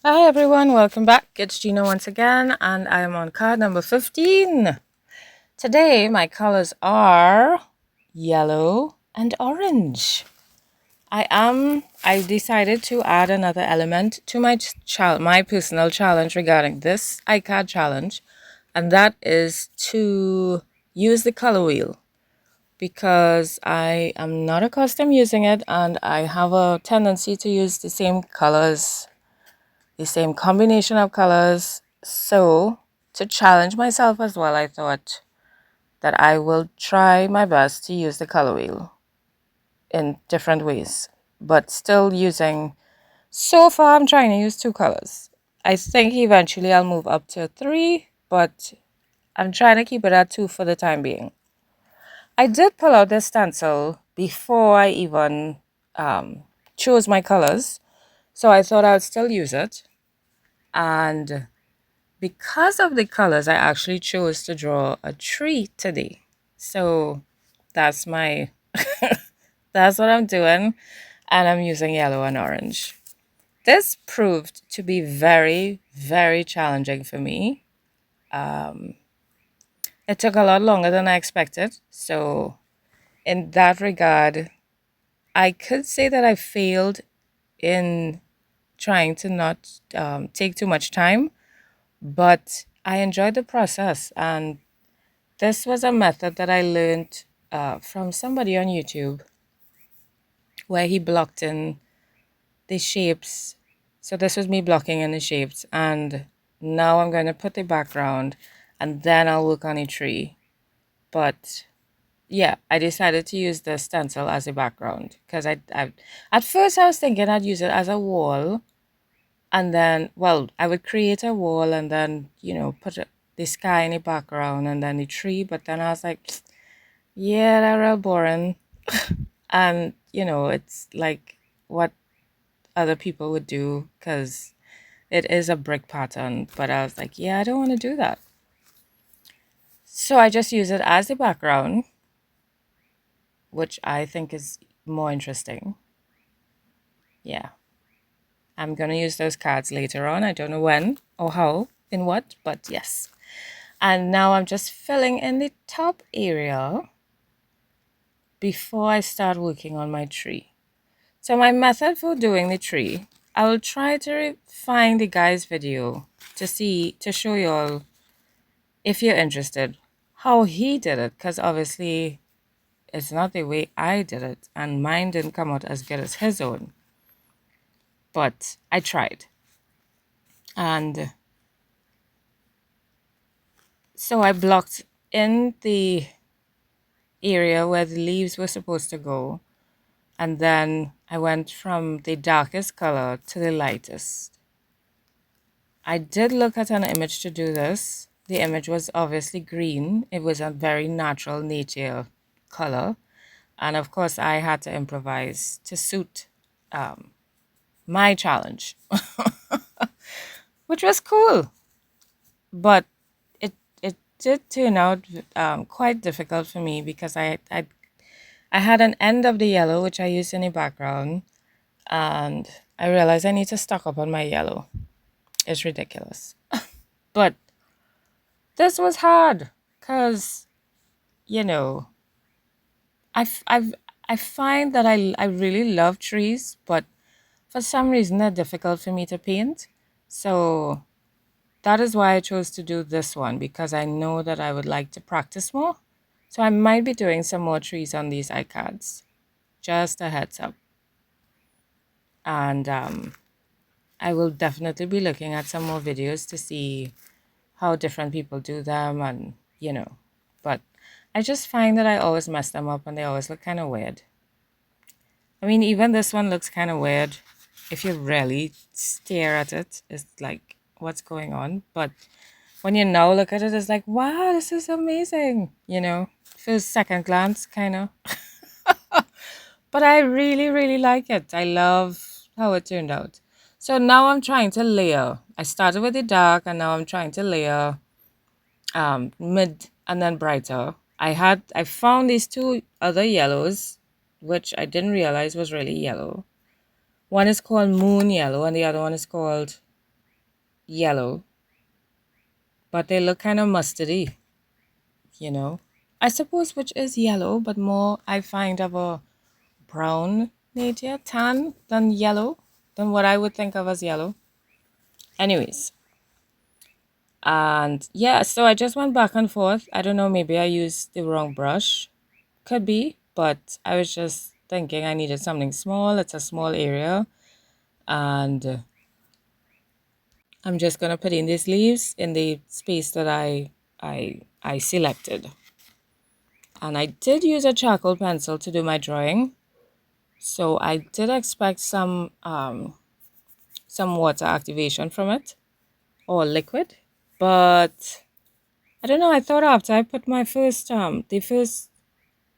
Hi everyone, welcome back. It's Gina once again, and I am on card number 15. Today, my colors are yellow and orange. I decided to add another element to my personal challenge regarding this Icad challenge, and that is to use the color wheel because I am not accustomed using it, and I have a tendency to use the same colors, the same combination of colors. So, to challenge myself as well, I thought that I will try my best to use the color wheel in different ways, but still using. So far, I'm trying to use two colors. I think eventually I'll move up to three, but I'm trying to keep it at two for the time being. I did pull out this stencil before I even chose my colors, so I thought I'd still use it. And because of the colors, I actually chose to draw a tree today. So that's my that's what I'm doing, and I'm using yellow and orange. This proved to be very, very challenging for me. Um, it took a lot longer than I expected. So in that regard, I could say that I failed in trying to not take too much time, but I enjoyed the process. And this was a method that I learned from somebody on YouTube where he blocked in the shapes. So this was me blocking in the shapes. And now I'm going to put the background and then I'll work on a tree. But yeah, I decided to use the stencil as a background because I at first I was thinking I'd use it as a wall, and then, well, I would create a wall and then, put the sky in the background and then the tree. But then I was like, yeah, they're real boring. And, it's like what other people would do because it is a brick pattern. But I was like, yeah, I don't want to do that. So I just use it as the background, which I think is more interesting. Yeah. I'm going to use those cards later on. I don't know when or how, in what, but yes. And now I'm just filling in the top area before I start working on my tree. So my method for doing the tree, I will try to find the guy's video to show you all, if you're interested, how he did it, because obviously it's not the way I did it, and mine didn't come out as good as his own. But I tried. And so I blocked in the area where the leaves were supposed to go, and then I went from the darkest color to the lightest. I did look at an image to do this. The image was obviously green. It was a very natural nature color. And of course, I had to improvise to suit my challenge, which was cool. But it did turn out quite difficult for me because I had an end of the yellow, which I used in the background, and I realized I need to stock up on my yellow. It's ridiculous. But this was hard because, you know, I find that I really love trees, but for some reason they're difficult for me to paint. So that is why I chose to do this one, because I know that I would like to practice more. So I might be doing some more trees on these iCads. Just a heads up. And I will definitely be looking at some more videos to see how different people do them, and but I just find that I always mess them up and they always look kind of weird. I mean, even this one looks kind of weird. If you really stare at it, it's like, what's going on? But when you now look at it, it's like, wow, this is amazing. First, second glance, kind of. But I really, really like it. I love how it turned out. So now I'm trying to layer. I started with the dark and now I'm trying to layer mid and then brighter. I found these two other yellows, which I didn't realize was really yellow. One is called moon yellow and the other one is called yellow, but they look kind of mustardy, you know. I suppose which is yellow, but more I find of a brown nature, tan than yellow, than what I would think of as yellow. Anyways, and yeah, so I just went back and forth. I don't know, maybe I used the wrong brush. Could be, but I was just thinking I needed something small. It's a small area, and I'm just gonna put in these leaves in the space that I selected. And I did use a charcoal pencil to do my drawing, so I did expect some water activation from it or liquid, but I don't know. I thought after I put my first the first,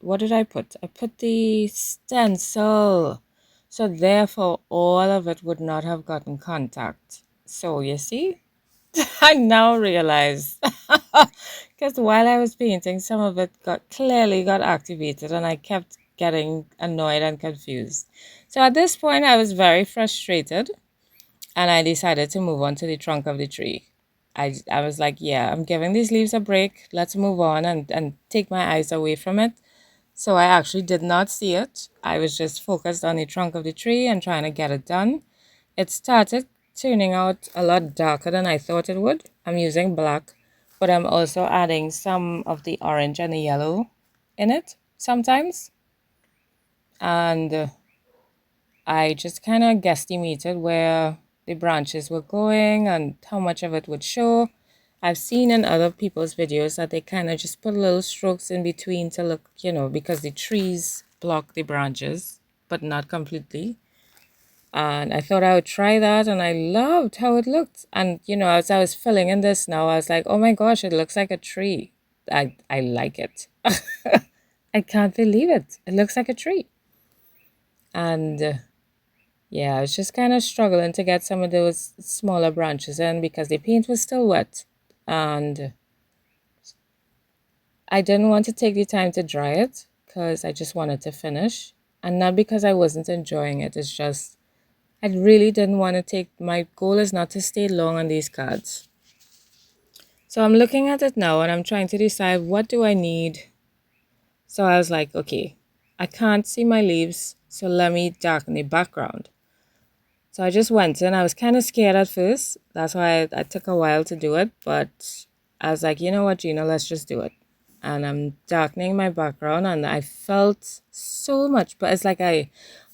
what did I put? I put the stencil, so therefore all of it would not have gotten contact. So you see, I now realize because while I was painting, some of it clearly got activated, and I kept getting annoyed and confused. So at this point, I was very frustrated, and I decided to move on to the trunk of the tree. I was like, yeah, I'm giving these leaves a break. Let's move on and take my eyes away from it. So I actually did not see it. I was just focused on the trunk of the tree and trying to get it done. It started turning out a lot darker than I thought it would. I'm using black, but I'm also adding some of the orange and the yellow in it sometimes. And I just kind of guesstimated where the branches were going and how much of it would show. I've seen in other people's videos that they kind of just put little strokes in between to look, because the trees block the branches, but not completely. And I thought I would try that, and I loved how it looked. And as I was filling in this now, I was like, oh my gosh, it looks like a tree. I like it. I can't believe it. It looks like a tree. And yeah, I was just kind of struggling to get some of those smaller branches in because the paint was still wet. And I didn't want to take the time to dry it because I just wanted to finish. And not because I wasn't enjoying it. It's just, I really didn't want to my goal is not to stay long on these cards. So I'm looking at it now and I'm trying to decide what do I need. So I was like, okay, I can't see my leaves, so let me darken the background. So I just went in. I was kind of scared at first. That's why I took a while to do it. But I was like, you know what, Gina, let's just do it. And I'm darkening my background, and I felt so much. But it's like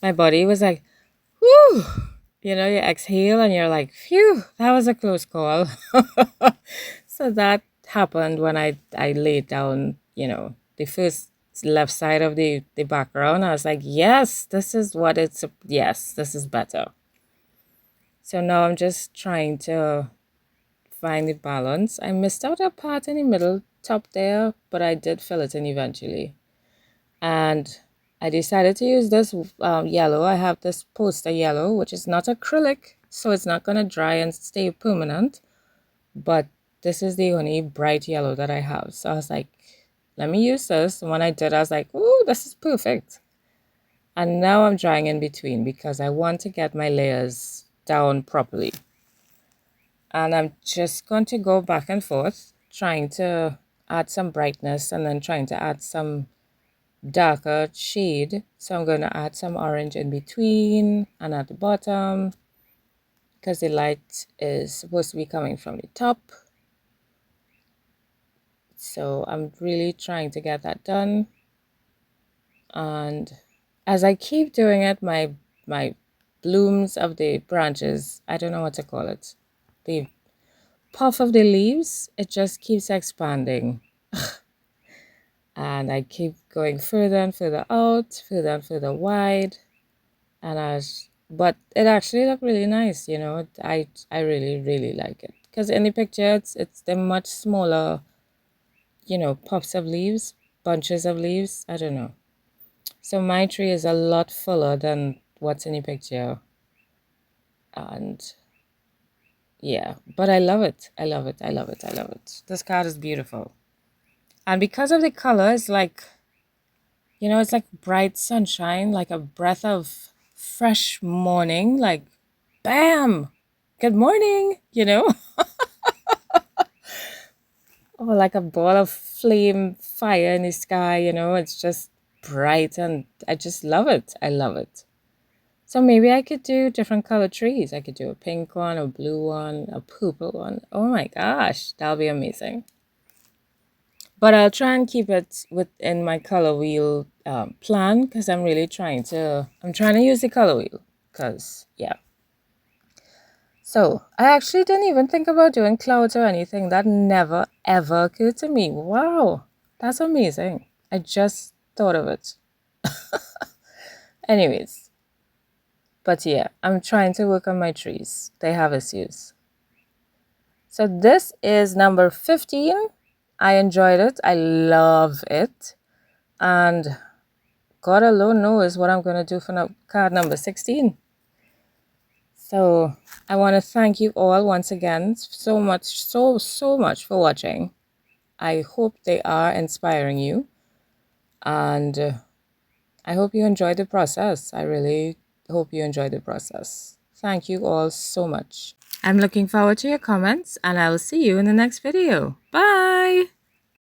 my body was like, whew. You exhale and you're like, phew, that was a close call. So that happened when I laid down, the first left side of the background. I was like, yes, yes, this is better. So now I'm just trying to find the balance. I missed out a part in the middle top there, but I did fill it in eventually. And I decided to use this yellow. I have this poster yellow, which is not acrylic, so it's not going to dry and stay permanent. But this is the only bright yellow that I have. So I was like, let me use this. And when I did, I was like, oh, this is perfect. And now I'm drying in between because I want to get my layers down properly. And I'm just going to go back and forth, trying to add some brightness and then trying to add some darker shade. So I'm going to add some orange in between and at the bottom because the light is supposed to be coming from the top. So I'm really trying to get that done. And as I keep doing it, my blooms of the branches, I don't know what to call it, the puff of the leaves, it just keeps expanding. And I keep going further and further out, further and further wide. But it actually looked really nice, I really, really like it. Because in the picture, it's the much smaller, puffs of leaves, bunches of leaves, I don't know. So my tree is a lot fuller than what's in the picture. And yeah, but I love it. I love it. I love it. I love it. This card is beautiful. And because of the color, it's like, it's like bright sunshine, like a breath of fresh morning, like bam, good morning, you know? Or like a ball of flame fire in the sky, you know? It's just bright and I just love it. I love it. So maybe I could do different color trees. I could do a pink one, a blue one, a purple one. Oh my gosh, that'll be amazing. But I'll try and keep it within my color wheel plan because I'm trying to use the color wheel because, yeah. So I actually didn't even think about doing clouds or anything. That never ever occurred to me. Wow, that's amazing. I just thought of it. Anyways, but yeah, I'm trying to work on my trees. They have issues. So this is number 15. I enjoyed it. I love it. And God alone knows what I'm going to do for card number 16. So I want to thank you all once again so much, so much for watching. I hope they are inspiring you. And I hope you enjoyed the process. I really hope you enjoyed the process. Thank you all so much. I'm looking forward to your comments and I will see you in the next video. Bye!